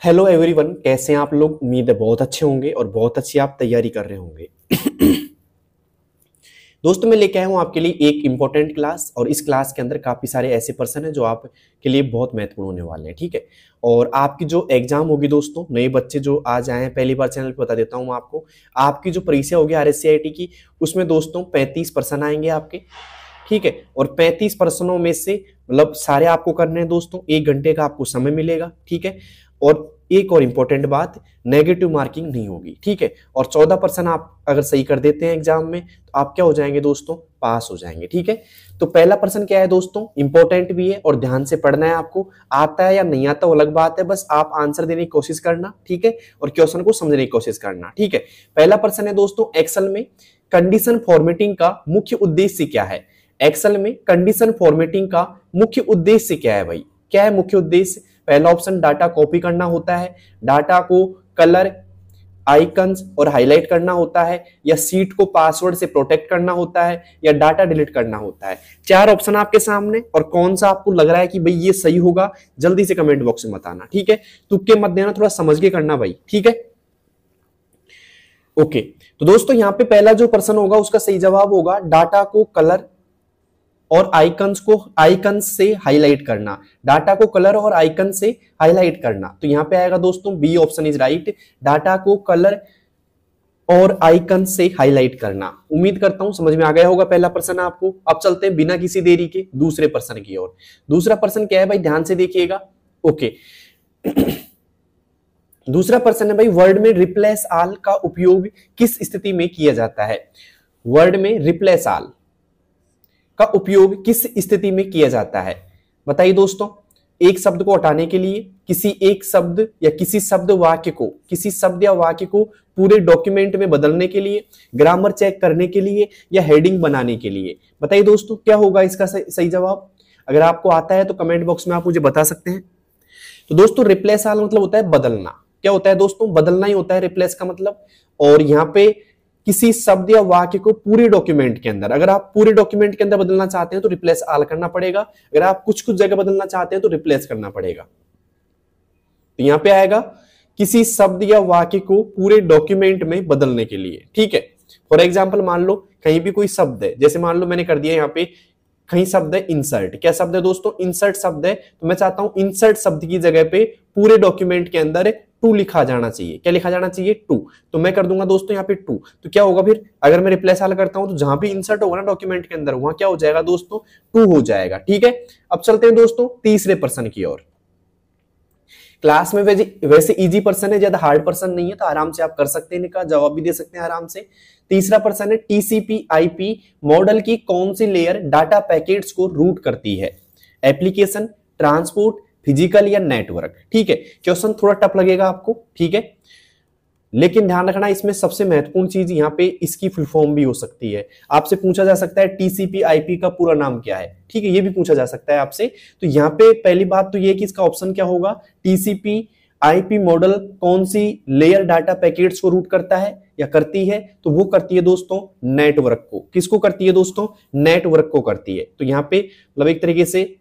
Hello everyone, कैसे हैं आप लोग। उम्मीद है बहुत अच्छे होंगे और बहुत अच्छी आप तैयारी कर रहे होंगे। दोस्तों मैं लेके आया हूं आपके लिए एक इंपॉर्टेंट क्लास और इस क्लास के अंदर काफी सारे ऐसे पर्सन हैं जो आपके लिए बहुत महत्वपूर्ण होने वाले हैं। ठीक है, और आपकी जो एग्जाम होगी दोस्तों, नए बच्चे जो आज आए हैं पहली बार चैनल पे, बता देता हूं आपको, आपकी जो परीक्षा होगी RSCIT की, उसमें दोस्तों 35 पर्सन आएंगे आपके। ठीक है, और 35 पर्सनों में से मतलब सारे आपको करने हैं दोस्तों, 1 घंटे का आपको समय मिलेगा। ठीक है, और एक और इंपॉर्टेंट बात, नेगेटिव मार्किंग नहीं होगी। ठीक है, और 14% आप अगर सही कर देते हैं एग्जाम में तो आप क्या हो जाएंगे दोस्तों, पास हो जाएंगे। ठीक है, तो पहला पर्सन क्या है दोस्तों, इंपॉर्टेंट भी है और ध्यान से पढ़ना है आपको। आता है या नहीं आता वो अलग बात है, बस आप आंसर देने की कोशिश करना। ठीक है, और क्वेश्चन को समझने की कोशिश करना। ठीक है, पहला पर्सन है दोस्तों, एक्सेल में कंडीशन फॉर्मेटिंग का मुख्य उद्देश्य क्या है। एक्सेल में कंडीशन फॉर्मेटिंग का मुख्य उद्देश्य क्या है भाई, क्या है मुख्य उद्देश्य। पहला ऑप्शन, डाटा कॉपी करना होता है, डाटा को कलर, आइकन्स और हाईलाइट करना होता है, या सीट को पासवर्ड से प्रोटेक्ट करना होता है, या डाटा डिलीट करना होता है। 4 ऑप्शन आपके सामने, और कौन सा आपको लग रहा है कि भाई ये सही होगा, जल्दी से कमेंट बॉक्स में बताना। ठीक है, तुक्के मत देना, थोड़ा समझ के करना भाई। ठीक है, ओके। तो दोस्तों यहाँ पे पहला जो पर्सन होगा उसका सही जवाब होगा डाटा को कलर और आइकन से हाईलाइट करना। डाटा को कलर और आइकन से हाईलाइट करना, तो यहां पे आएगा दोस्तों B option is right, data को कलर और आइकन से हाईलाइट करना। उम्मीद करता हूं समझ में आ गया होगा पहला पर्सन आपको। अब चलते हैं बिना किसी देरी के दूसरे पर्सन की ओर। दूसरा पर्सन क्या है भाई, ध्यान से देखिएगा। ओके दूसरा पर्सन है भाई, वर्ड में रिप्लेस ऑल का उपयोग किस स्थिति में किया जाता है। वर्ड में रिप्लेस ऑल का उपयोग किस स्थिति में किया जाता है, बताइए दोस्तों। एक शब्द को हटाने के लिए, किसी एक शब्द या किसी शब्द या वाक्य को पूरे डॉक्यूमेंट में बदलने के लिए, ग्रामर चेक करने के लिए, या हेडिंग बनाने के लिए। बताइए दोस्तों क्या होगा इसका सही जवाब। अगर आपको आता है तो कमेंट बॉक्स में आप मुझे बता सकते हैं। तो दोस्तों रिप्लेस ऑल मतलब होता है बदलना। क्या होता है दोस्तों, बदलना ही होता है रिप्लेस का मतलब। और यहां पे किसी शब्द या वाक्य को पूरे डॉक्यूमेंट के अंदर, अगर आप पूरे डॉक्यूमेंट के अंदर बदलना चाहते हैं तो रिप्लेस ऑल करना पड़ेगा। अगर आप कुछ कुछ जगह बदलना चाहते हैं तो रिप्लेस करना पड़ेगा। तो यहां पे आएगा किसी शब्द या वाक्य को पूरे डॉक्यूमेंट में बदलने के लिए। ठीक है, फॉर एग्जाम्पल मान लो कहीं भी कोई शब्द है, जैसे मान लो मैंने कर दिया यहाँ पे कहीं शब्द है इंसर्ट। क्या शब्द है दोस्तों, इंसर्ट शब्द है। तो मैं चाहता हूं इंसर्ट शब्द की जगह पे पूरे डॉक्यूमेंट के अंदर टू लिखा जाना चाहिए। क्या लिखा जाना चाहिए, टू। तो मैं कर दूंगा दोस्तों यहाँ पे टू। तो क्या होगा फिर, अगर मैं रिप्लेस ऑल करता हूं तो जहां भी इंसर्ट होगा ना डॉक्यूमेंट के अंदर, वहां क्या हो जाएगा दोस्तों, टू हो जाएगा। ठीक है, अब चलते हैं दोस्तों तीसरे पर्सन की ओर। क्लास में वैसे इजी पर्सन है, ज्यादा हार्ड पर्सन नहीं है, तो आराम से आप कर सकते हैं, इनका जवाब भी दे सकते हैं आराम से। तीसरा पर्सन है, TCP/IP मॉडल की कौन सी लेयर डाटा पैकेट्स को रूट करती है। एप्लीकेशन, ट्रांसपोर्ट, फिजिकल या नेटवर्क। ठीक है, क्वेश्चन थोड़ा टफ लगेगा आपको। ठीक है, लेकिन ध्यान रखना इसमें सबसे महत्वपूर्ण चीज यहाँ पे इसकी फुल फॉर्म भी हो सकती है। आपसे पूछा जा सकता है TCP/IP का पूरा नाम क्या है। ठीक है, ये भी पूछा जा सकता है आपसे। तो यहाँ पे पहली बात तो ये कि इसका ऑप्शन क्या होगा, TCP/IP मॉडल कौन सी लेयर डाटा पैकेट्स को रूट करता है या करती है, तो वो करती है दोस्तों नेटवर्क को। किसको करती है दोस्तों, नेटवर्क को करती है। तो यहाँ पे मतलब एक तरीके से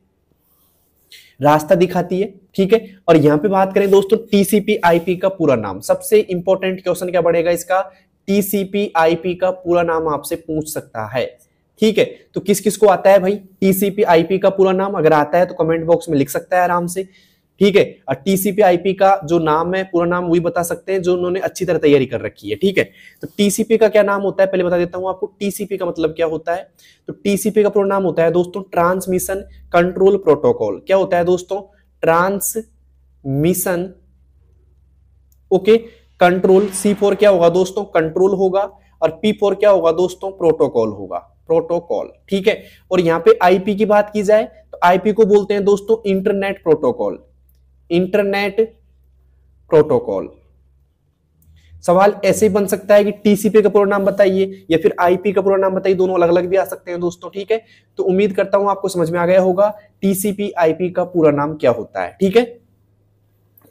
रास्ता दिखाती है। ठीक है, और यहां पे बात करें दोस्तों TCP/IP का पूरा नाम, सबसे इंपॉर्टेंट क्वेश्चन क्या बढ़ेगा इसका, TCP/IP का पूरा नाम आपसे पूछ सकता है। ठीक है, तो किस किस को आता है भाई TCP/IP का पूरा नाम, अगर आता है तो कमेंट बॉक्स में लिख सकता है आराम से। ठीक है, और TCP/IP का जो नाम है पूरा नाम वही बता सकते हैं जो उन्होंने अच्छी तरह तैयारी कर रखी है। ठीक है, तो TCP का क्या नाम होता है पहले बता देता हूं आपको। TCP का मतलब क्या होता है, तो TCP का पूरा नाम होता है दोस्तों ट्रांसमिशन कंट्रोल प्रोटोकॉल। क्या होता है दोस्तों, transmission, okay, control. C for क्या होगा दोस्तों, कंट्रोल होगा, और P फॉर क्या होगा दोस्तों, प्रोटोकॉल होगा, प्रोटोकॉल। ठीक है, और यहां पे IP की बात की जाए तो IP को बोलते हैं दोस्तों इंटरनेट प्रोटोकॉल, इंटरनेट प्रोटोकॉल। सवाल ऐसे ही बन सकता है कि TCP का पूरा नाम बताइए या फिर IP का पूरा नाम बताइए, दोनों अलग अलग भी आ सकते हैं दोस्तों। ठीक है, तो उम्मीद करता हूं आपको समझ में आ गया होगा TCP/IP का पूरा नाम क्या होता है। ठीक है,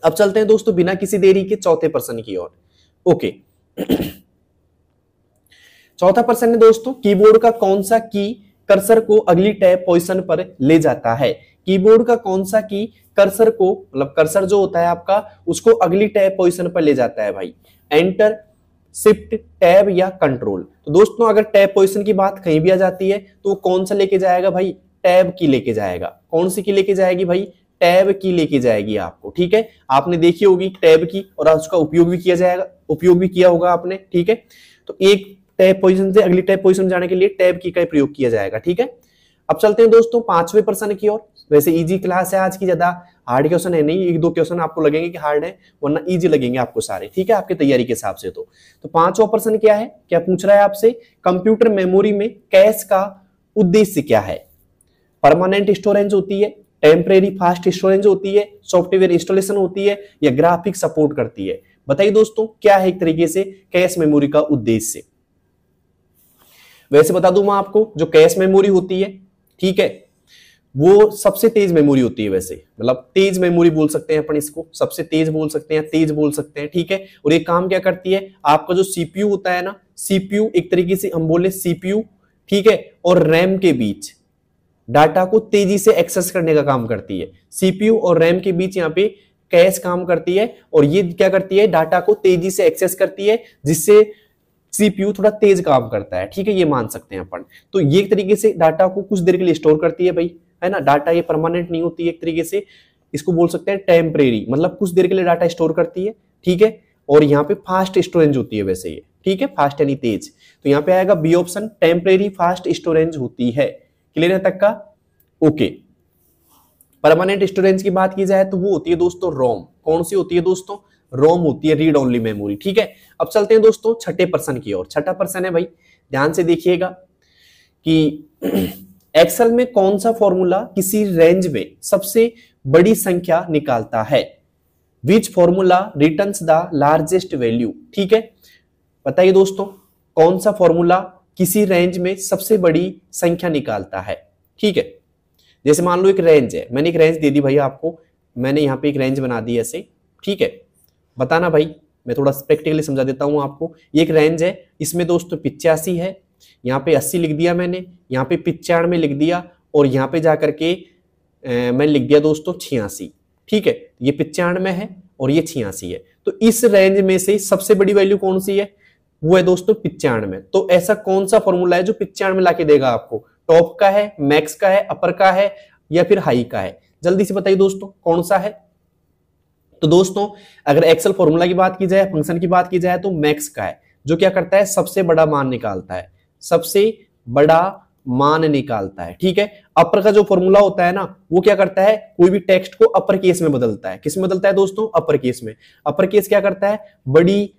अब चलते हैं दोस्तों बिना किसी देरी के चौथे पर्सन की ओर। ओके चौथा पर्सन है दोस्तों, कीबोर्ड का कौन सा की कर्सर को अगली टैब पोजीशन पर ले जाता है। कीबोर्ड का कौन सा की कर्सर को, मतलब कर्सर जो होता है आपका, उसको अगली टैब पोजीशन पर ले जाता है भाई? एंटर, शिफ्ट, टैब या कंट्रोल। तो दोस्तों अगर टैब पोजीशन की बात कहीं भी आ जाती है तो वो कौन सा लेके जाएगा भाई? टैब की लेके जाएगा। कौन सी की लेके जाएगी भाई? टैब की लेके जाएगी आपको, ठीक है। आपने देखी होगी टैब की और उसका उपयोग भी किया जाएगा, उपयोग भी किया होगा आपने, ठीक है। तो एक टैब पोजीशन से अगली टैब पोजीशन जाने के लिए टैब की का प्रयोग किया जाएगा, ठीक है। अब चलते हैं दोस्तों 5वें प्रश्न की ओर। वैसे इजी क्लास है आज की, ज्यादा हार्ड क्वेश्चन है नहीं, एक दो क्वेश्चन आपको लगेंगे कि हार्ड है, वरना इजी लगेंगे आपको सारे, ठीक है, आपकी तैयारी के हिसाब से। तो 5वां प्रश्न क्या है, क्या पूछ रहा है आपसे? कंप्यूटर मेमोरी में कैश का उद्देश्य क्या है? परमानेंट स्टोरेज होती है, टेम्परेरी फास्ट स्टोरेज होती है, सॉफ्टवेयर इंस्टॉलेशन होती है, या ग्राफिक सपोर्ट करती है? बताइए दोस्तों क्या है एक तरीके से कैश मेमोरी का उद्देश्य। वैसे बता दूं मैं आपको, जो कैश मेमोरी होती है, ठीक है, वो सबसे तेज मेमोरी होती है। वैसे मतलब तेज मेमोरी बोल सकते हैं अपन इसको, सबसे तेज बोल सकते हैं, तेज बोल सकते हैं, ठीक है। और ये काम क्या करती है? आपका जो सीपीयू होता है ना, सीपीयू एक तरीके से हम बोले सीपीयू, ठीक है, और रैम के बीच डाटा को तेजी से एक्सेस करने का काम करती है। सीपीयू और रैम के बीच यहाँ पे कैश काम करती है, और ये क्या करती है? डाटा को तेजी से एक्सेस करती है, जिससे सीपीयू थोड़ा तेज काम करता है, ठीक है, ये मान सकते हैं अपन। तो ये एक तरीके से डाटा को कुछ देर के लिए स्टोर करती है भाई, है ना। डाटा ये परमानेंट नहीं होती है, एक तरीके से इसको बोल सकते हैं टेम्परेरी, मतलब कुछ देर के लिए डाटा स्टोर करती है, ठीक है। और यहाँ पे फास्ट स्टोरेज होती है वैसे ये, ठीक है, फास्ट यानी तेज। तो यहाँ पे आएगा B option, temporary fast storage होती है। क्लियर है तक का? ओके। परमानेंट स्टोरेज की बात की जाए तो वो होती है दोस्तों रोम। कौन सी होती है दोस्तों? रोम होती है, रीड ओनली मेमोरी, ठीक है। अब चलते हैं दोस्तों छठे प्रश्न की ओर। छठा प्रश्न है भाई, ध्यान से देखिएगा कि एक्सेल में कौन सा फॉर्मूला किसी रेंज में सबसे बड़ी संख्या निकालता है? Which formula returns the largest value, ठीक है। बताइए दोस्तों कौन सा फॉर्मूला किसी रेंज में सबसे बड़ी संख्या निकालता है, ठीक है। जैसे मान लो एक रेंज है, मैंने एक रेंज दे दी भाई आपको, मैंने यहाँ पे एक रेंज बना दी ऐसे, ठीक है। बताना भाई, मैं थोड़ा प्रैक्टिकली समझा देता हूँ आपको। ये एक रेंज है, इसमें दोस्तों 85 है, यहाँ पे 80 लिख दिया मैंने, यहाँ पे 95 लिख दिया, और यहाँ पे जाकर के मैंने लिख दिया दोस्तों 86, ठीक है। ये 95 है और ये 86 है। तो इस रेंज में से सबसे बड़ी वैल्यू कौन सी है? वो है दोस्तों 95। तो ऐसा कौन सा फॉर्मूला है जो 95 लाके देगा आपको? टॉप का है, मैक्स का है, अपर का है, या फिर हाई का है? जल्दी से बताइए दोस्तों कौन सा है। तो दोस्तों अगर एक्सेल फॉर्मूला की बात की जाए, फंक्शन की बात की जाए, तो मैक्स का है, जो क्या करता है? सबसे बड़ा मान निकालता है, सबसे बड़ा मान निकालता है, ठीक है। अपर का जो फॉर्मूला होता है ना, वो क्या करता है? कोई भी टेक्स्ट को अपर केस में बदलता है। किस में बदलता है दोस्तों? अपर केस में। अपर केस क्या करता है? बड़ी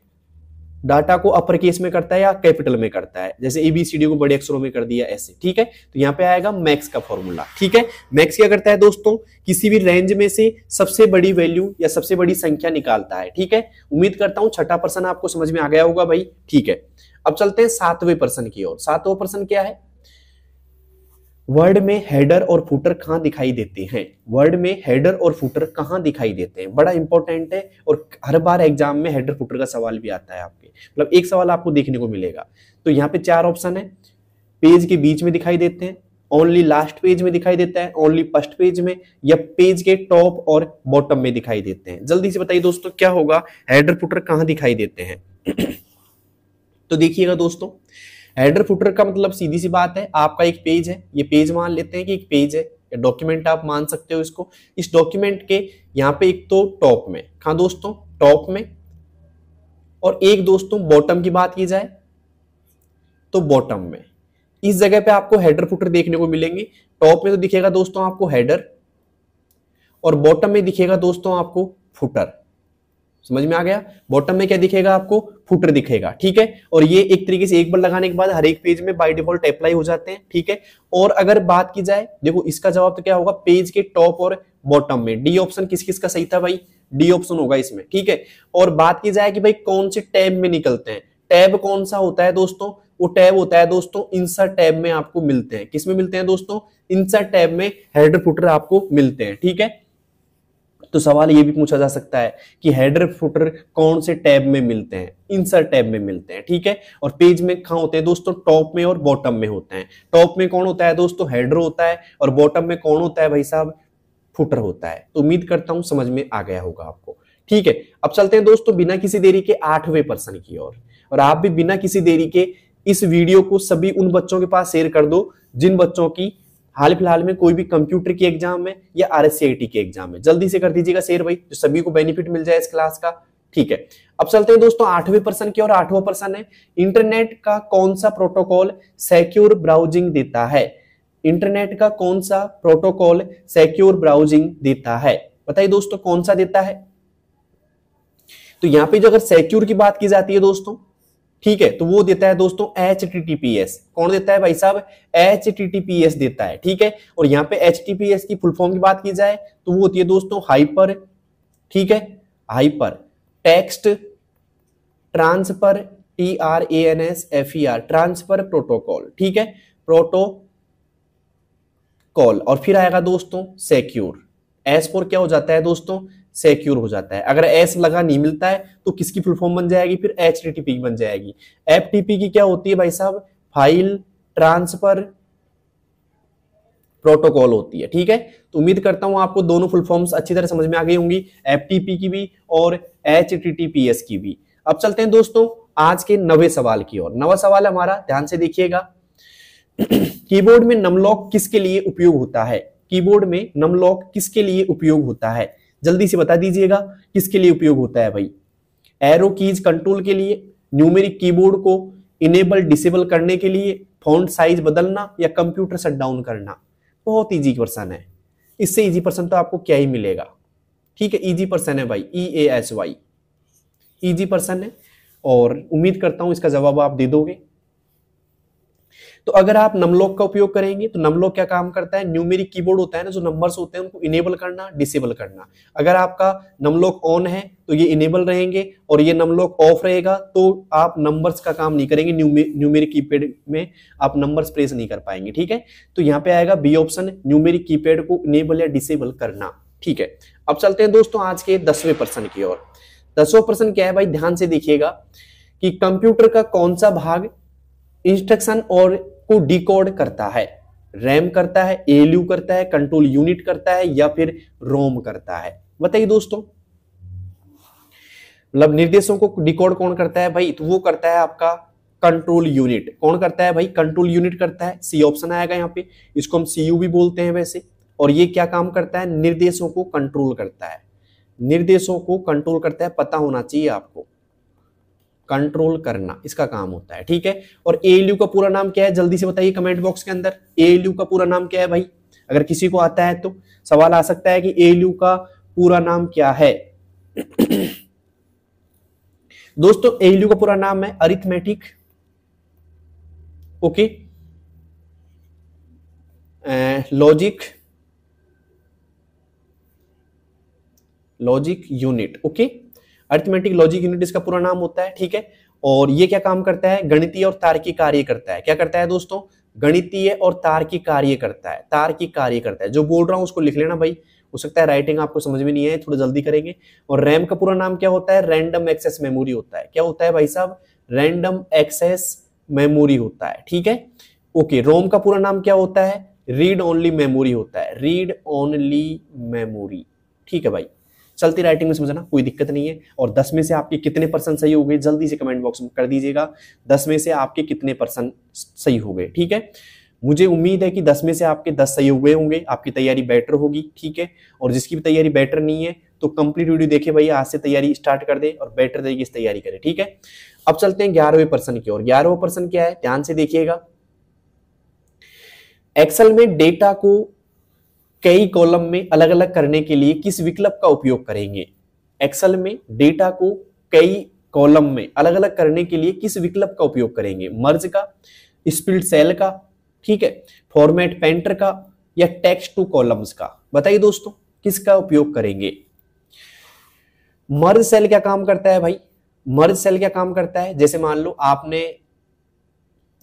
डाटा को अपर केस में करता है या कैपिटल में करता है। जैसे एबीसीडी को बड़े अक्षरों में कर दिया ऐसे, ठीक है। तो यहाँ पे आएगा मैक्स का फॉर्मूला, ठीक है। मैक्स क्या करता है दोस्तों? किसी भी रेंज में से सबसे बड़ी वैल्यू या सबसे बड़ी संख्या निकालता है, ठीक है। उम्मीद करता हूं छठा प्रश्न आपको समझ में आ गया होगा भाई, ठीक है। अब चलते हैं 7वें प्रश्न की ओर। 7वां प्रश्न क्या है? वर्ड में हेडर और फुटर कहां दिखाई देते हैं? वर्ड में हेडर और फुटर कहां दिखाई देते हैं? बड़ा इंपॉर्टेंट है, और हर बार एग्जाम में हेडर फुटर का सवाल भी आता है आपके, मतलब एक सवाल आपको देखने को मिलेगा। तो यहाँ पे 4 ऑप्शन है। पेज के बीच में दिखाई देते हैं, ओनली लास्ट पेज में दिखाई देता है, ओनली फर्स्ट पेज में, या पेज के टॉप और बॉटम में दिखाई देते हैं। जल्दी से बताइए दोस्तों क्या होगा? हेडर फुटर कहां दिखाई देते हैं? तो देखिएगा दोस्तों, हेडर फुटर का मतलब सीधी सी बात है, आपका एक पेज है, ये पेज मान लेते हैं कि एक पेज है, या डॉक्यूमेंट आप मान सकते हो इसको। इस डॉक्यूमेंट के यहाँ पे एक तो टॉप में, कहां दोस्तों? टॉप में, और एक दोस्तों बॉटम की बात की जाए तो बॉटम में। इस जगह पे आपको हेडर फुटर देखने को मिलेंगे। टॉप में तो दिखेगा दोस्तों आपको हेडर, और बॉटम में दिखेगा दोस्तों आपको फुटर। समझ में आ गया? बॉटम में क्या दिखेगा आपको? फुटर दिखेगा, ठीक है। और ये एक तरीके से एक बार लगाने के बाद हर एक पेज में बाय डिफॉल्ट अप्लाई हो जाते हैं, ठीक है। और अगर बात की जाए, देखो इसका जवाब तो क्या होगा? पेज के टॉप और बॉटम में। डी ऑप्शन किस किस का सही था भाई? डी ऑप्शन होगा इसमें, ठीक है। और बात की जाए कि भाई कौन से टैब में निकलते हैं, टैब कौन सा होता है दोस्तों? वो टैब होता है दोस्तों इंसर्ट टैब में आपको मिलते हैं। किस में मिलते हैं दोस्तों? इंसर्ट टैब में हेडर फुटर आपको मिलते हैं, ठीक है। तो सवाल ये भी पूछा जा सकता है कि हेडर फुटर कौन से टैब में मिलते हैं? इंसर्ट टैब में मिलते हैं, ठीक है। और पेज में कहां होते हैं दोस्तों? टॉप में और बॉटम में होते हैं। टॉप में कौन होता है दोस्तों? हेडर होता है, और बॉटम में कौन होता है भाई साहब? फुटर होता है। तो उम्मीद करता हूं समझ में आ गया होगा आपको। ठीक है, अब चलते हैं दोस्तों बिना किसी देरी के 8वें प्रश्न की ओर। और आप भी बिना किसी देरी के इस वीडियो को सभी उन बच्चों के पास शेयर कर दो जिन बच्चों की हाल फिलहाल में कोई भी कंप्यूटर की एग्जाम है या आरएससीआईटी की एग्जाम है। जल्दी से कर दीजिएगा शेयर भाई, जो सभी को बेनिफिट मिल जाए इस क्लास का। ठीक है, अब चलते हैं दोस्तों 8वें प्रश्न की ओर। 8वां प्रश्न है, इंटरनेट का कौन सा प्रोटोकॉल सिक्योर ब्राउजिंग देता है? इंटरनेट का कौन सा प्रोटोकॉल सिक्योर ब्राउजिंग देता है? बताइए दोस्तों कौन सा देता है? तो यहां पे जो अगर सिक्योर की बात की जाती है दोस्तों, ठीक है, तो वो देता है दोस्तों HTTPS। कौन देता है भाई साहब? HTTPS देता है। ठीक है, और यहाँ पे HTTPS की फुल फॉर्म की बात की जाए तो वो होती है दोस्तों हाइपर, ठीक है, hyper text transfer, TRANSFER, transfer protocol. ठीक है, प्रोटोकॉल, और फिर आएगा दोस्तों सिक्योर। एस फोर क्या हो जाता है दोस्तों? सिक्योर हो जाता है। अगर एस लगा नहीं मिलता है तो किसकी फुल फॉर्म बन जाएगी? फिर HTTP बन जाएगी। FTP की क्या होती है भाई साहब? फाइल ट्रांसफर प्रोटोकॉल होती है। ठीक है, तो उम्मीद करता हूं आपको दोनों फुल फॉर्म्स अच्छी तरह समझ में आ गई होंगी, FTP की भी और HTTPS की भी। अब चलते हैं दोस्तों आज के 9वें सवाल की ओर। 9वां सवाल हमारा, ध्यान से देखिएगा। कीबोर्ड में नमलॉक किसके लिए उपयोग होता है? कीबोर्ड में नमलॉक किसके लिए उपयोग होता है? जल्दी से बता दीजिएगा किसके लिए उपयोग होता है भाई? एरो कीज कंट्रोल के लिए, न्यूमेरिक कीबोर्ड को इनेबल डिसेबल करने के लिए, फॉन्ट साइज बदलना, या कंप्यूटर शट डाउन करना? बहुत इजी क्वेश्चन है, इससे इजी पर्सन तो आपको क्या ही मिलेगा। ठीक है, इजी पर्सन है भाई, EASY, इजी पर्सन है, और उम्मीद करता हूं इसका जवाब आप दे दोगे। तो अगर आप नमलॉक का उपयोग करेंगे तो नमलॉक क्या काम करता है? न्यूमेरिक कीबोर्ड होता है ना, जो नंबर्स होते हैं उनको इनेबल करना, डिसेबल करना। अगर आपका नमलॉक ऑन है तो ये इनेबल रहेंगे, और ये नमलॉक ऑफ रहेगा तो आप नंबर्स का काम नहीं करेंगे। न्यूमेरिक कीपैड में आप नंबर्स प्रेस नहीं कर पाएंगे। ठीक है, तो यहाँ पे आएगा बी ऑप्शन, न्यूमेरिक कीपैड को इनेबल या डिसेबल करना। ठीक है, अब चलते हैं दोस्तों आज के 10वें प्रश्न की ओर। 10वां प्रश्न क्या है भाई? ध्यान से देखिएगा कि कंप्यूटर का कौन सा भाग इंस्ट्रक्शन और को डिकोड करता है? रैम करता है, ALU करता है, कंट्रोल यूनिट करता है, या फिर रोम करता है? बताइए दोस्तों, मतलब निर्देशों को डिकोड कौन करता है भाई? तो वो करता है आपका कंट्रोल यूनिट। कौन करता है भाई? कंट्रोल यूनिट करता है। सी ऑप्शन आएगा यहाँ पे, इसको हम CU भी बोलते हैं वैसे। और ये क्या काम करता है? निर्देशों को कंट्रोल करता है। निर्देशों को कंट्रोल करता है, पता होना चाहिए आपको। कंट्रोल करना इसका काम होता है। ठीक है, और ALU का पूरा नाम क्या है? जल्दी से बताइए कमेंट बॉक्स के अंदर, ALU का पूरा नाम क्या है भाई? अगर किसी को आता है तो सवाल आ सकता है कि ALU का पूरा नाम क्या है। दोस्तों ALU का पूरा नाम है arithmetic, okay, logic unit, okay, arithmetic logic unit इसका पूरा नाम होता है। ठीक है, और ये क्या काम करता है? गणितीय और तार्किक कार्य करता है। क्या करता है दोस्तों? गणितीय और तार्किक कार्य करता है। तार्किक कार्य करता है, जो बोल रहा हूं उसको लिख लेना भाई, हो सकता है राइटिंग आपको समझ में नहीं आए, थोड़ा जल्दी करेंगे। और रैम का पूरा नाम क्या होता है? रैंडम एक्सेस मेमोरी होता है। क्या होता है भाई साहब? रैंडम एक्सेस मेमोरी होता है। ठीक है, ओके। रोम का पूरा नाम क्या होता है? रीड ओनली मेमोरी होता है। Read only memory. ठीक है भाई, चलती राइटिंग में समझना, कोई दिक्कत नहीं है। और 10 में से आपके कितने परसेंट सही हो गए जल्दी से कमेंट बॉक्स में कर दीजिएगा। 10 में से आपके कितने परसेंट सही हो गए? ठीक है, मुझे उम्मीद है कि 10 में से आपके 10 सही हुए होंगे, आपकी तैयारी बेटर होगी। ठीक है, और जिसकी भी तैयारी बेटर नहीं है तो कंप्लीट वीडियो देखे भैया, आज से तैयारी स्टार्ट कर दे और बेटर तरीके से तैयारी करे। ठीक है, अब चलते हैं 11वें प्रश्न की ओर। 11वां प्रश्न क्या है? ध्यान से देखिएगा। एक्सेल में डेटा को कई कॉलम में अलग अलग करने के लिए किस विकल्प का उपयोग करेंगे? एक्सेल में डेटा को कई कॉलम में अलग अलग करने के लिए किस विकल्प का उपयोग करेंगे? मर्ज का, स्प्लिट सेल का, ठीक है, फॉर्मेट पेंटर का, या टेक्स्ट टू कॉलम्स का? बताइए दोस्तों किसका उपयोग करेंगे? मर्ज सेल क्या काम करता है भाई? मर्ज सेल क्या काम करता है? जैसे मान लो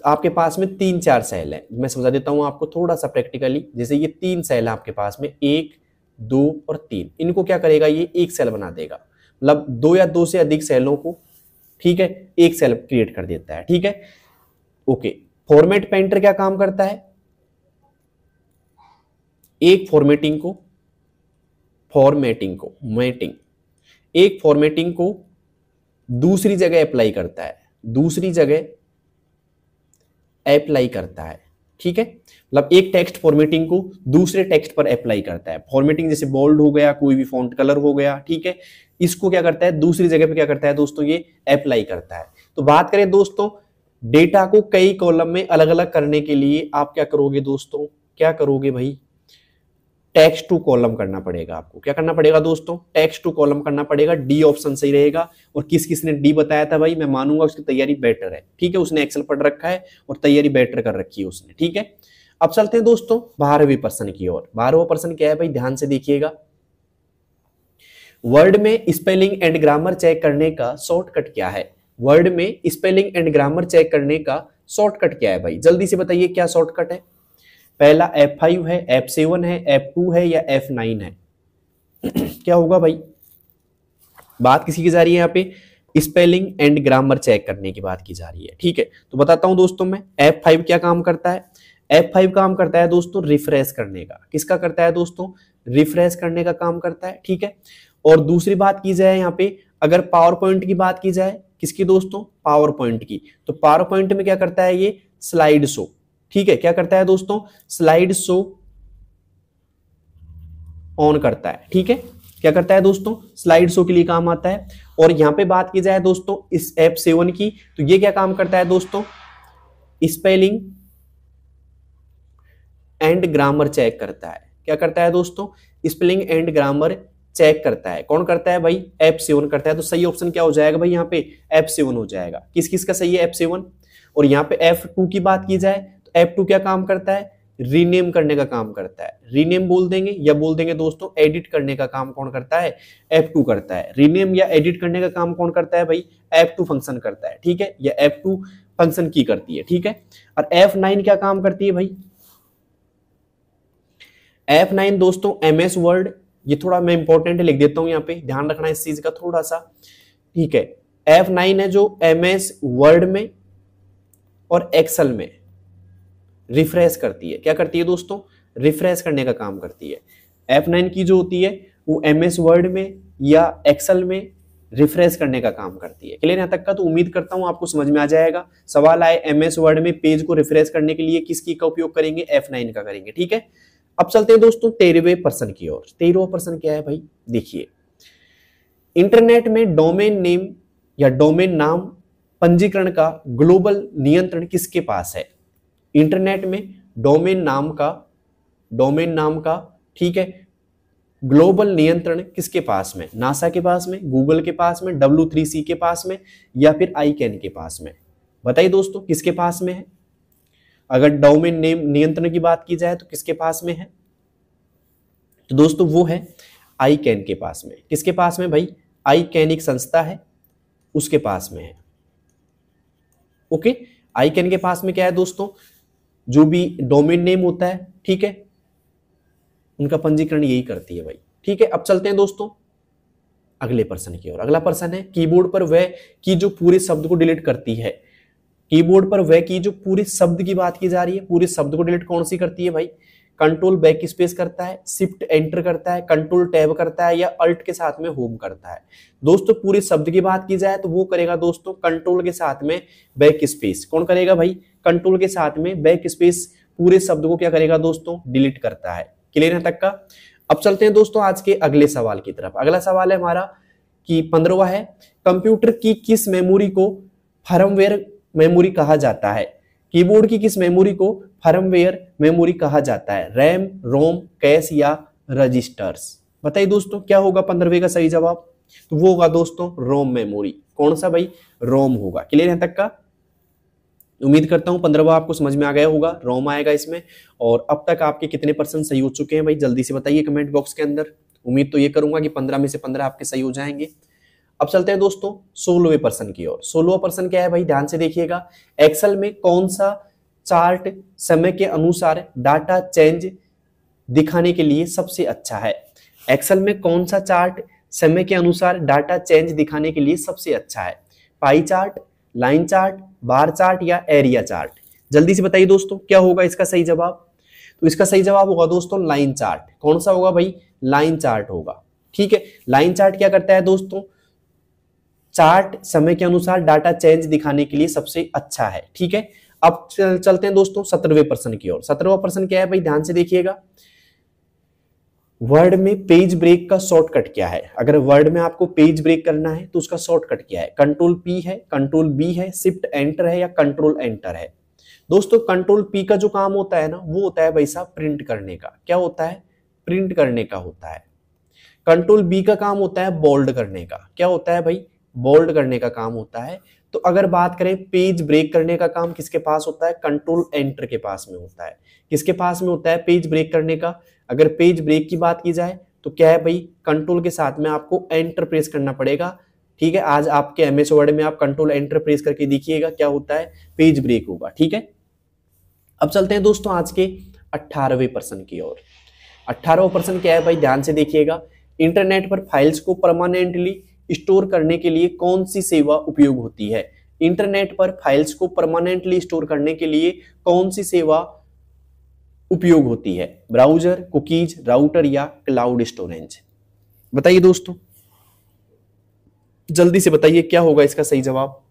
आपके पास में 3-4 सेल है, मैं समझा देता हूं आपको थोड़ा सा प्रैक्टिकली। जैसे ये 3 सेल है आपके पास में, 1, 2 और 3, इनको क्या करेगा? ये एक सेल बना देगा, मतलब 2 या 2 से अधिक सेलों को, ठीक है, एक सेल क्रिएट कर देता है। ठीक है, ओके। फॉर्मेट पेंटर क्या काम करता है? एक फॉर्मेटिंग को फॉर्मेटिंग को, मैटिंग, एक फॉर्मेटिंग को दूसरी जगह अप्लाई करता है, दूसरी जगह अप्लाई करता है, ठीक है। मतलब एक टेक्स्ट फॉर्मेटिंग को दूसरे टेक्स्ट पर अप्लाई करता है। फॉर्मेटिंग जैसे बोल्ड हो गया, कोई भी फॉन्ट कलर हो गया, ठीक है, इसको क्या करता है, दूसरी जगह पे क्या करता है दोस्तों, ये अप्लाई करता है। तो बात करें दोस्तों डेटा को कई कॉलम में अलग अलग करने के लिए आप क्या करोगे दोस्तों, क्या करोगे भाई, टेक्स्ट टू कॉलम करना पड़ेगा आपको। क्या करना पड़ेगा दोस्तों, टेक्स्ट टू कॉलम करना पड़ेगा। डी ऑप्शन सही रहेगा। और किस किसने डी बताया था भाई, मैं मानूंगा उसकी तैयारी बेटर है, ठीक है, उसने एक्सेल पढ़ रखा है और तैयारी बेटर कर रखी है उसने, ठीक है। अब चलते हैं दोस्तों 12वें प्रश्न की ओर। 12वां प्रश्न क्या है भाई, ध्यान से देखिएगा। वर्ड में स्पेलिंग एंड ग्रामर चेक करने का शॉर्टकट क्या है। वर्ड में स्पेलिंग एंड ग्रामर चेक करने का शॉर्टकट क्या है भाई, जल्दी से बताइए क्या शॉर्टकट है। पहला F5 है, F7 है, F2 है या F9 है। क्या होगा भाई, बात किसी की जा रही है यहाँ पे, स्पेलिंग एंड ग्रामर चेक करने की बात की जा रही है, ठीक है। तो बताता हूं दोस्तों मैं, F5 क्या काम करता है, F5 काम करता है दोस्तों रिफ्रेश करने का। किसका करता है दोस्तों, रिफ्रेश करने का काम करता है, ठीक है। और दूसरी बात की जाए यहाँ पे, अगर पावर पॉइंट की बात की जाए, किसकी दोस्तों, पावर पॉइंट की, तो पावर पॉइंट में क्या करता है ये, स्लाइड शो, ठीक है। क्या करता है दोस्तों, स्लाइड शो ऑन करता है, ठीक है। क्या करता है दोस्तों, स्लाइड शो के लिए काम आता है। और यहां पे बात की जाए दोस्तों इस F7 की, तो ये क्या काम करता है दोस्तों, स्पेलिंग एंड ग्रामर चेक करता है। क्या करता है दोस्तों, स्पेलिंग एंड ग्रामर चेक करता है। कौन करता है भाई, F7 करता है। तो सही ऑप्शन क्या हो जाएगा भाई, यहाँ पे F7 हो जाएगा। किस किस का सही है, F7। और यहाँ पे F2 की बात की जाए तो F2 क्या काम करता है, रीनेम करने का काम करता है। रीनेम बोल देंगे या बोल देंगे दोस्तों एडिट करने का काम कौन करता है, F2 करता है। रीनेम या एडिट करने का काम कौन करता है भाई, F2 फंक्शन करता है, ठीक है, या F2 फंक्शन की करती है, ठीक है। और F9 क्या काम करती है भाई, F9 दोस्तों MS वर्ड, ये थोड़ा मैं इंपॉर्टेंट लिख देता हूं यहाँ पे, ध्यान रखना इस चीज का थोड़ा सा, ठीक है। F9 है जो MS वर्ड में और एक्सेल में रिफ्रेश करती है। क्या करती है दोस्तों, रिफ्रेश करने का काम करती है। F9 की जो होती है वो MS वर्ड में या एक्सेल में रिफ्रेश करने का काम करती है। क्लियर यहाँ तक का, तो उम्मीद करता हूं आपको समझ में आ जाएगा। सवाल आए MS वर्ड में पेज को रिफ्रेश करने के लिए किसकी का उपयोग करेंगे, F9 का करेंगे, ठीक है। अब चलते हैं दोस्तों 13वें प्रश्न की ओर। 13वां प्रश्न क्या है भाई, देखिए, इंटरनेट में डोमेन नेम या डोमेन नाम पंजीकरण का ग्लोबल नियंत्रण किसके पास है। इंटरनेट में डोमेन नाम का, ठीक है, ग्लोबल नियंत्रण किसके पास में, नासा के पास में, गूगल के पास में, W3C के पास में या फिर ICANN के पास में। बताइए दोस्तों किसके पास में है। अगर डोमेन नेम नियंत्रण की बात की जाए तो किसके पास में है, तो दोस्तों वो है ICANN के पास में। किसके पास में भाई, ICANN एक संस्था है उसके पास में है, ओके। ICANN के पास में क्या है दोस्तों, जो भी डोमेन नेम होता है, ठीक है, उनका पंजीकरण यही करती है भाई, ठीक है। अब चलते हैं दोस्तों अगले प्रश्न की ओर। अगला प्रश्न है, कीबोर्ड पर वह की जो पूरे शब्द को डिलीट करती है। कीबोर्ड पर वह की जो पूरे शब्द की बात की जा रही है, पूरे शब्द को डिलीट कौन सी करती है भाई, कंट्रोल बैक स्पेस करता है, शिफ्ट एंटर करता है, कंट्रोल टैब करता है या अल्ट के साथ में होम करता है। दोस्तों पूरे शब्द की बात की जाए तो वो करेगा दोस्तों कंट्रोल के साथ में बैक स्पेस। कौन करेगा भाई, कंट्रोल के साथ में बैक स्पेस पूरे शब्द को क्या करेगा दोस्तों, डिलीट करता है। क्लियर है तक का। अब चलते हैं दोस्तों आज के अगले सवाल की तरफ। अगला सवाल है हमारा कि 15वां है, कंप्यूटर की किस मेमोरी को फर्मवेयर मेमोरी कहा जाता है। कीबोर्ड की किस मेमोरी को फर्मवेयर मेमोरी कहा जाता है, रैम, रोम, कैश या रजिस्टर्स। बताइए दोस्तों क्या होगा 15वें का सही जवाब, तो वो होगा दोस्तों रोम मेमोरी। कौन सा भाई, रोम होगा। क्लियर है तक का, उम्मीद करता हूं 15वां आपको समझ में आ गया होगा, रोम आएगा इसमें। और अब तक आपके कितने % सही हो चुके हैं भाई, जल्दी से बताइए कमेंट बॉक्स के अंदर। उम्मीद तो ये करूंगा कि 15 में से 15 आपके सही हो जाएंगे। अब चलते हैं दोस्तों 16वें प्रश्न की ओर। 16वां प्रश्न क्या है भाई, ध्यान से देखिएगा। एक्सेल में कौन सा चार्ट समय के अनुसार डाटा चेंज दिखाने के लिए सबसे अच्छा है। एक्सेल में कौन सा चार्ट समय के अनुसार डाटा चेंज दिखाने के लिए सबसे अच्छा है, pie chart, line chart, bar chart या एरिया चार्ट। जल्दी से बताइए दोस्तों क्या होगा इसका सही जवाब, तो इसका सही जवाब होगा दोस्तों लाइन चार्ट। कौन सा होगा भाई, लाइन चार्ट होगा। ठीक है। लाइन चार्ट क्या करता है दोस्तों, चार्ट समय के अनुसार डाटा चेंज दिखाने के लिए सबसे अच्छा है। ठीक है, अब चलते हैं दोस्तों 17वें प्रश्न की ओर। 17वां प्रश्न क्या है भाई, ध्यान से देखिएगा। वर्ड में पेज ब्रेक का शॉर्टकट क्या है? अगर वर्ड में आपको पेज ब्रेक करना है तो उसका शॉर्टकट क्या है? कंट्रोल पी है, कंट्रोल बी है, शिफ्ट एंटर है या कंट्रोल एंटर है? दोस्तों कंट्रोल पी का जो काम होता है ना, वो होता है भाई साहब प्रिंट करने का। क्या होता है? प्रिंट करने का होता है। कंट्रोल बी का काम होता है बोल्ड करने का। क्या होता है भाई? बोल्ड करने का काम होता है। तो अगर बात करें पेज ब्रेक करने का काम किसके पास होता है? कंट्रोल एंटर के पास में होता है। किसके पास में होता है पेज ब्रेक करने का? अगर पेज ब्रेक की बात की जाए तो क्या है भाई, कंट्रोल के साथ में आपको एंटर प्रेस करना पड़ेगा। ठीक है, आज आपके एमएस वर्ड में आप कंट्रोल एंटर प्रेस करके देखिएगा क्या होता है, पेज ब्रेक होगा। ठीक है, अब चलते हैं दोस्तों आज के 18वें प्रश्न की ओर। 18वां प्रश्न क्या है भाई, ध्यान से देखिएगा। इंटरनेट पर फाइल्स को परमानेंटली स्टोर करने के लिए कौन सी सेवा उपयोग होती है? इंटरनेट पर फाइल्स को परमानेंटली स्टोर करने के लिए कौन सी सेवा उपयोग होती है? ब्राउजर, कुकीज, राउटर या क्लाउड स्टोरेज? बताइए दोस्तों, जल्दी से बताइए क्या होगा इसका सही जवाब।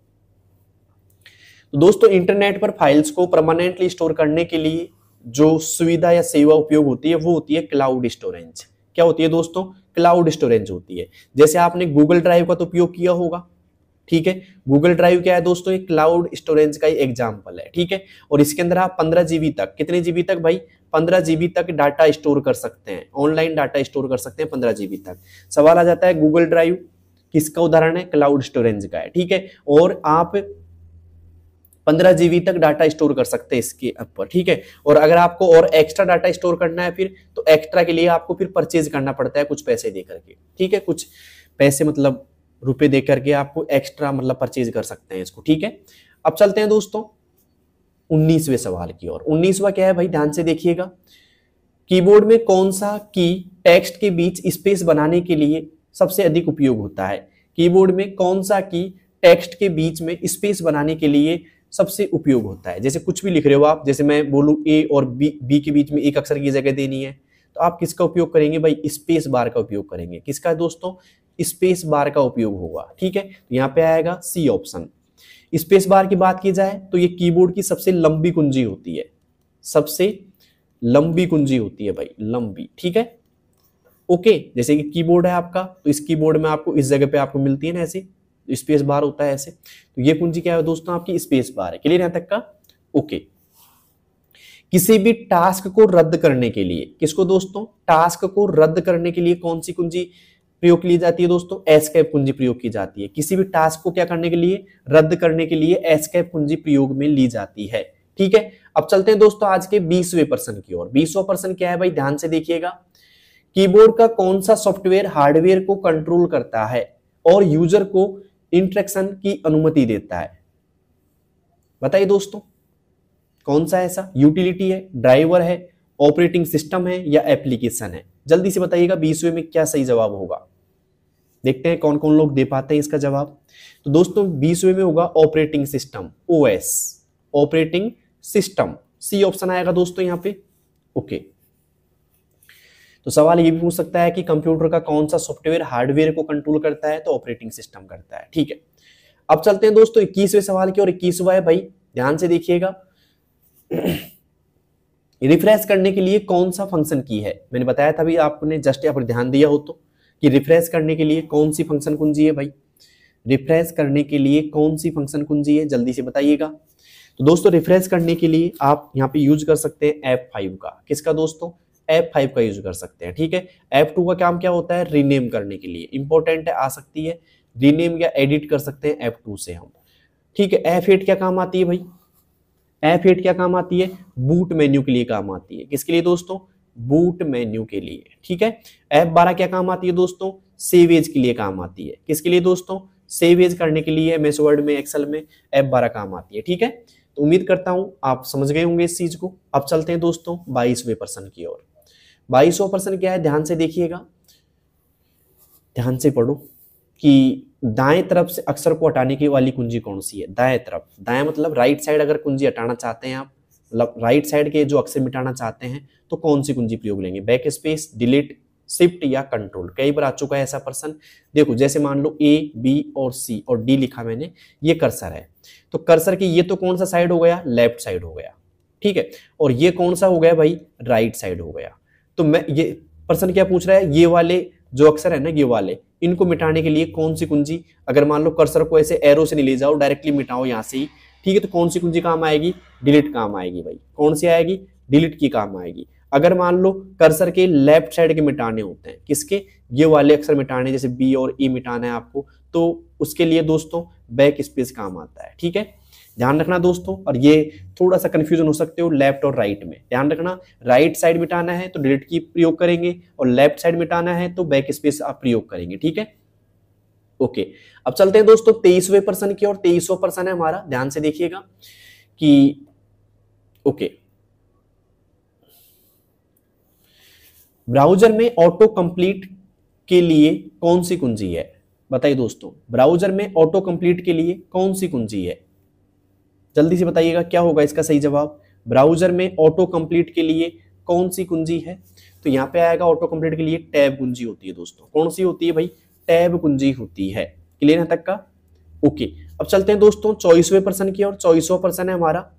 तो दोस्तों इंटरनेट पर फाइल्स को परमानेंटली स्टोर करने के लिए जो सुविधा या सेवा उपयोग होती है वो होती है क्लाउड स्टोरेज। क्या होती है दोस्तों? क्लाउड स्टोरेज होती है। जैसे आपने गूगल ड्राइव का तो उपयोग किया होगा। ठीक है, गूगल ड्राइव क्या है दोस्तों? एक क्लाउड स्टोरेज का ही एग्जांपल है। ठीक है, और इसके अंदर आप 15 जीबी तक, कितने जीबी तक भाई? 15 जीबी तक डाटा स्टोर कर सकते हैं, ऑनलाइन डाटा स्टोर कर सकते हैं 15 जीबी तक। सवाल आ जाता है गूगल ड्राइव किसका उदाहरण है? क्लाउड स्टोरेज का है। ठीक है, और आप 15 जीबी तक डाटा स्टोर कर सकते हैं इसके ऊपर। ठीक है, और अगर आपको और एक्स्ट्रा डाटा स्टोर करना है फिर तो एक्स्ट्रा के लिए आपको फिर परचेज करना पड़ता है कुछ पैसे दे करके। ठीक है, कुछ पैसे मतलब रुपए दे करके आपको एक्स्ट्रा मतलब परचेज कर सकते हैं इसको। ठीक है, अब चलते हैं दोस्तों 19वें सवाल की ओर। 19वां क्या है भाई, ध्यान से देखिएगा। कीबोर्ड में कौन सा की टेक्स्ट के बीच स्पेस बनाने के लिए सबसे अधिक उपयोग होता है? कीबोर्ड में कौन सा की टेक्स्ट के बीच में स्पेस बनाने के लिए सबसे उपयोग होता है? जैसे कुछ भी लिख रहे हो आप, जैसे मैं बोलूं ए और बी के बीच में एक अक्षर की जगह देनी है तो आप किसका उपयोग करेंगे भाई? स्पेस बार का उपयोग करेंगे। किसका दोस्तों? स्पेस बार का उपयोग होगा। ठीक है, तो यहाँ पे आएगा सी ऑप्शन। स्पेस बार की बात की जाए तो ये कीबोर्ड की सबसे लंबी कुंजी होती है, सबसे लंबी कुंजी होती है भाई, लंबी। ठीक है, ओके, जैसे कि कीबोर्ड है आपका तो इस कीबोर्ड में आपको इस जगह पे आपको मिलती है ना ऐसे, स्पेस बार होता है ऐसे, तो ये कुंजी क्या है दोस्तों? आपकी स्पेस बार है। क्लियर यहां तक का? ओके। किसी भी टास्क को रद्द करने के लिए, किसको दोस्तों? टास्क को रद्द करने के लिए कौन सी कुंजी प्रयोग की जाती है दोस्तों? एस्केप कुंजी प्रयोग की जाती है। किसी भी टास्क को क्या करने के लिए? रद्द करने के लिए एस्केप कुंजी प्रयोग में ली जाती है। ठीक है, अब चलते हैं दोस्तों आज के 20वें प्रश्न की ओर। 20वां प्रश्न क्या है भाई, ध्यान से देखिएगा। कीबोर्ड का कौन सा सॉफ्टवेयर हार्डवेयर को कंट्रोल करता है और यूजर को इंटरेक्शन की अनुमति देता है? बताइए दोस्तों, कौन सा ऐसा? यूटिलिटी है, ड्राइवर है, ऑपरेटिंग सिस्टम है या एप्लीकेशन है? जल्दी से बताइएगा 20वें में क्या सही जवाब होगा। देखते हैं कौन कौन लोग दे पाते हैं इसका जवाब। तो दोस्तों 20वें में होगा operating system, OS, operating system. C option आएगा दोस्तों यहाँ पे। ओके, तो सवाल ये भी पूछ सकता है कि कंप्यूटर का कौन सा सॉफ्टवेयर हार्डवेयर को कंट्रोल करता है? तो ऑपरेटिंग सिस्टम करता है। ठीक है, अब चलते हैं दोस्तों 21वें सवाल की और 21वां है भाई, ध्यान से देखिएगा। रिफ्रेश करने के लिए कौन सा फंक्शन की है? मैंने बताया था अभी, आपने जस्ट यहाँ पर ध्यान दिया हो तो, कि रिफ्रेश करने के लिए कौन सी फंक्शन कुंजी है भाई? रिफ्रेश करने के लिए कौन सी फंक्शन कुंजी है? जल्दी से बताइएगा। तो दोस्तों रिफ्रेश करने के लिए आप यहाँ पे यूज कर सकते हैं F5 का। किसका दोस्तों? F5 का यूज कर सकते हैं। ठीक है, F2 का काम क्या होता है? रीनेम करने के लिए, इंपॉर्टेंट है, आ सकती है, रीनेम या एडिट कर सकते हैं F2 से हम। ठीक है, F8 क्या काम आती है भाई? F8 क्या काम आती है? बूट मेन्यू के लिए काम आती है। किसके लिए दोस्तों? बूट मेन्यू के लिए। ठीक है, F12 क्या काम आती है दोस्तों? सेव एज के लिए काम आती है। किसके लिए दोस्तों? सेव एज करने के लिए एमएस वर्ड में, एक्सेल में F12 काम आती है। ठीक है, तो उम्मीद करता हूं आप समझ गए होंगे इस चीज को। अब चलते हैं दोस्तों 22वें प्रश्न की ओर। 22वां प्रश्न क्या है, ध्यान से देखिएगा, ध्यान से पढ़ो कि दाएं तरफ से अक्षर को हटाने की वाली कुंजी कौन सी है? दाएं तरफ, दाएं मतलब राइट साइड अगर कुंजी हटाना चाहते हैं आप, मतलब राइट साइड के जो अक्षर मिटाना चाहते हैं तो कौन सी कुंजी प्रयोग लेंगे? बैक स्पेस, डिलीट, शिफ्ट या कंट्रोल। कई बार आ चुका है ऐसा प्रश्न। देखो जैसे मान लो A, B और C और D लिखा मैंने, ये कर्सर है, तो कर्सर की ये तो कौन सा साइड हो गया, लेफ्ट साइड हो गया, ठीक है, और ये कौन सा हो गया भाई, राइट साइड हो गया। तो मैं ये प्रश्न क्या पूछ रहा है, ये वाले जो अक्षर है ना, ये वाले, इनको मिटाने के लिए कौन सी कुंजी, अगर मान लो कर्सर को ऐसे एरो से नहीं ले जाओ, डायरेक्टली मिटाओ यहाँ से ही, ठीक है, तो कौन सी कुंजी काम आएगी, डिलीट काम आएगी भाई। कौन सी आएगी, डिलीट की काम आएगी। अगर मान लो कर्सर के लेफ्ट साइड के मिटाने होते हैं, किसके, ये वाले अक्षर मिटाने, जैसे बी और ई मिटाना है आपको, तो उसके लिए दोस्तों बैक स्पेस काम आता है, ठीक है, ध्यान रखना दोस्तों। और ये थोड़ा सा कंफ्यूजन हो सकते हो लेफ्ट और राइट में, ध्यान रखना, राइट साइड मिटाना है तो डिलीट की प्रयोग करेंगे, और लेफ्ट साइड मिटाना है तो बैक स्पेस आप प्रयोग करेंगे, ठीक है, ओके। अब चलते हैं दोस्तों 23वें प्रश्न की और 23वां प्रश्न है हमारा, ध्यान से देखिएगा कि ओके, ब्राउजर में ऑटो कंप्लीट के लिए कौन सी कुंजी है, बताइए दोस्तों, ब्राउजर में ऑटो कंप्लीट के लिए कौन सी कुंजी है, जल्दी से बताइएगा क्या होगा इसका सही जवाब। ब्राउजर में ऑटो कंप्लीट के लिए कौन सी कुंजी है, तो यहां पे आएगा ऑटो कंप्लीट के लिए टैब कुंजी होती है दोस्तों। कौन सी होती है भाई, टैब कुंजी होती है। क्लियर है तक का, ओके। अब चलते हैं दोस्तों 24वें प्रश्न की और 24वां प्रश्न है हमारा,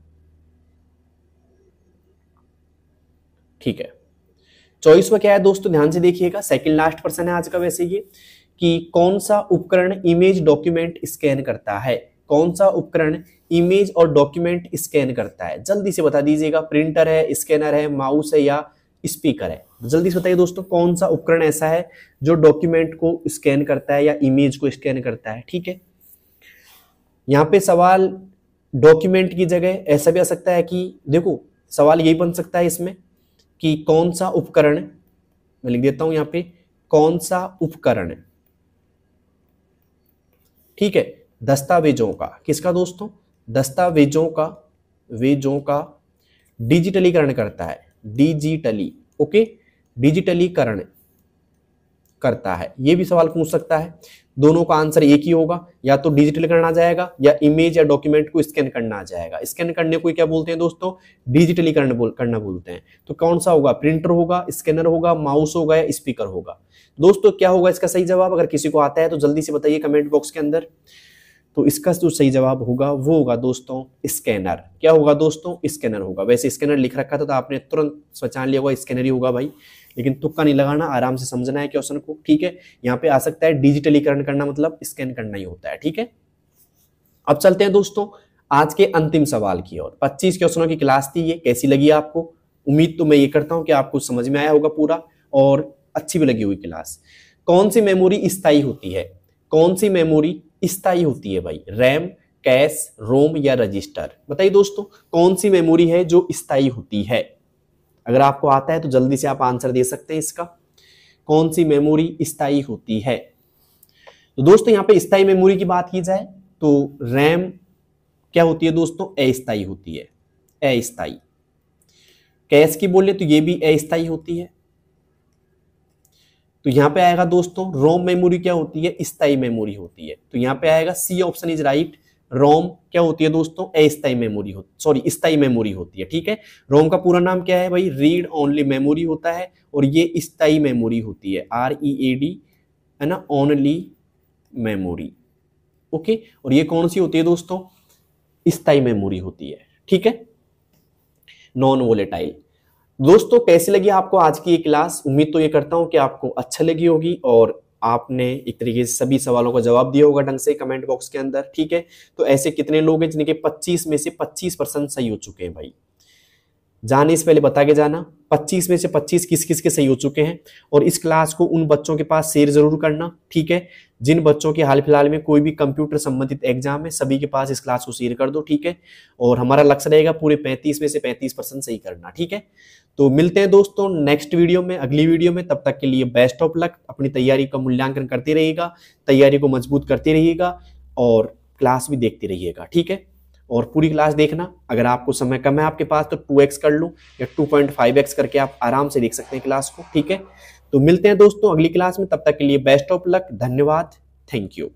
ठीक है। 24वां क्या है दोस्तों, ध्यान से देखिएगा, सेकंड लास्ट प्रश्न है आज का वैसे ये, कि कौन सा उपकरण इमेज डॉक्यूमेंट स्कैन करता है, कौन सा उपकरण इमेज और डॉक्यूमेंट स्कैन करता है, जल्दी से बता दीजिएगा। प्रिंटर है, स्कैनर है, माउस है या स्पीकर है, जल्दी से बताइए दोस्तों, कौन सा उपकरण ऐसा है जो डॉक्यूमेंट को स्कैन करता है या इमेज को स्कैन करता है, ठीक है। यहां पे सवाल डॉक्यूमेंट की जगह ऐसा भी आ सकता है कि देखो सवाल यही बन सकता है इसमें कि कौन सा उपकरण, मैं लिख देता हूं यहां पे, कौन सा उपकरण, ठीक है, दस्तावेजों का, किसका दोस्तों, दस्तावेजों का, वेजों का डिजिटलीकरण करता है, डिजिटली, ओके, डिजिटलीकरण करता है, ये भी सवाल पूछ सकता है। दोनों का आंसर एक ही होगा, या तो डिजिटल करना जाएगा या इमेज या डॉक्यूमेंट को स्कैन करना आ जाएगा। स्कैन करने को क्या बोलते हैं दोस्तों, डिजिटलीकरण करना बोलते हैं। तो कौन सा होगा, प्रिंटर होगा, स्कैनर होगा, माउस होगा या स्पीकर होगा। दोस्तों क्या होगा इसका सही जवाब, अगर किसी को आता है तो जल्दी से बताइए कमेंट बॉक्स के अंदर। तो इसका जो सही जवाब होगा वो होगा दोस्तों स्कैनर। क्या होगा दोस्तों, स्कैनर होगा। वैसे स्कैनर लिख रखा था तो आपने तुरंत पहचान लिया होगा स्कैनर ही होगा भाई, लेकिन तुक्का नहीं लगाना, आराम से समझना है क्वेश्चन को, ठीक है। यहाँ पे आ सकता है डिजिटलीकरण करना मतलब स्कैन करना ही होता है, ठीक है। अब चलते हैं दोस्तों आज के अंतिम सवाल की ओर। 25 क्वेश्चनों की क्लास थी ये, कैसी लगी आपको, उम्मीद तो मैं ये करता हूं कि आपको समझ में आया होगा पूरा और अच्छी भी लगी हुई क्लास। कौन सी मेमोरी स्थायी होती है, कौन सी मेमोरी स्थायी होती है भाई, रैम, कैश, रोम या रजिस्टर, बताइए दोस्तों कौन सी मेमोरी है जो स्थायी होती है। अगर आपको आता है तो जल्दी से आप आंसर दे सकते हैं इसका, कौन सी मेमोरी स्थायी होती है। तो दोस्तों यहाँ पे स्थायी मेमोरी की बात की जाए तो रैम क्या होती है दोस्तों, अस्थायी होती है, अस्थायी। कैश की बोले तो ये भी अस्थायी होती है। तो यहां पे आएगा दोस्तों रोम मेमोरी क्या होती है, स्थायी मेमोरी होती है। तो यहां पे आएगा सी ऑप्शन इज राइट। रोम क्या होती है दोस्तों, अस्थायी मेमोरी होती, सॉरी स्थायी मेमोरी होती है, ठीक है। रोम का पूरा नाम क्या है भाई, रीड ओनली मेमोरी होता है, और ये स्थायी मेमोरी होती है, READ है ना, ओनली मेमोरी, ओके। और ये कौन सी होती है दोस्तों, स्थायी मेमोरी होती है, ठीक है, नॉन वोलेटाइल। दोस्तों कैसी लगी आपको आज की ये क्लास, उम्मीद तो ये करता हूं कि आपको अच्छा लगी होगी और आपने एक तरीके से सभी सवालों का जवाब दिया होगा ढंग से कमेंट बॉक्स के अंदर, ठीक है। तो ऐसे कितने लोग हैं जिनके 25 में से 25% सही हो चुके हैं भाई, जाने से पहले बता के जाना 25 में से 25 किस किस के सही हो चुके हैं। और इस क्लास को उन बच्चों के पास शेयर जरूर करना, ठीक है, जिन बच्चों के हाल फिलहाल में कोई भी कंप्यूटर संबंधित एग्जाम है, सभी के पास इस क्लास को शेयर कर दो, ठीक है। और हमारा लक्ष्य रहेगा पूरे 35 में से 35% सही करना, ठीक है। तो मिलते हैं दोस्तों नेक्स्ट वीडियो में, अगली वीडियो में, तब तक के लिए बेस्ट ऑफ लक। अपनी तैयारी का मूल्यांकन करते रहिएगा, तैयारी को मजबूत करते रहिएगा और क्लास भी देखते रहिएगा, ठीक है। और पूरी क्लास देखना, अगर आपको समय कम है आपके पास तो 2x कर लो या 2.5x करके आप आराम से देख सकते हैं क्लास को, ठीक है। तो मिलते हैं दोस्तों अगली क्लास में, तब तक के लिए बेस्ट ऑफ लक, धन्यवाद, थैंक यू।